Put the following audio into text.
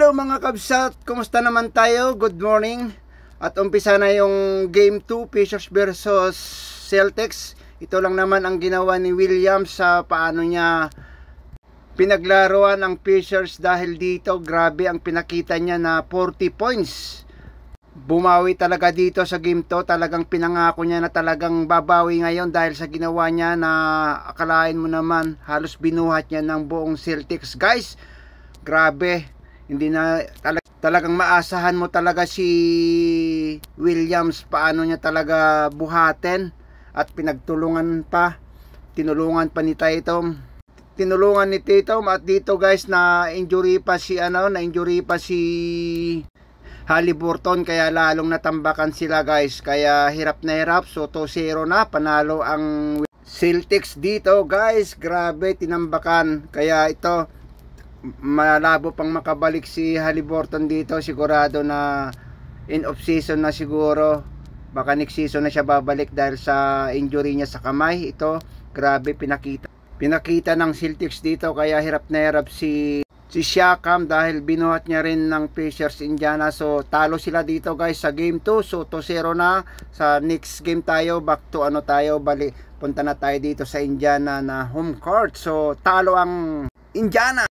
Hello mga kabsat, kumusta naman tayo? Good morning. At umpisa na yung Game 2, Pacers versus Celtics. Ito lang naman ang ginawa ni Williams sa paano niya pinaglaruan ang Pacers dahil dito grabe ang pinakita niya na 40 points. Bumawi talaga dito sa Game 2, talagang pinangako niya na talagang babawi ngayon dahil sa ginawa niya na akalain mo naman halos binuhat niya ng buong Celtics. Guys, grabe. Hindi na talagang maasahan mo talaga si Williams paano niya talaga buhatin at pinagtulungan pa. Tinulungan pa ni Tatum. Tinulungan ni Tatum at dito guys na injury pa si Haliburton kaya lalong natambakan sila guys. Kaya hirap na hirap. So 2-0 na panalo ang Celtics dito guys. Grabe tinambakan. Kaya ito malabo pang makabalik si Haliburton dito, sigurado na in off season na siguro, baka next season na siya babalik dahil sa injury niya sa kamay. Ito grabe pinakita ng Celtics dito, kaya hirap na hirap si Siakam dahil binuhat niya rin ng Pacers Indiana. So talo sila dito guys sa game 2. So 2-0 na. Sa next game tayo, back to punta na tayo dito sa Indiana na home court. So talo ang Indiana.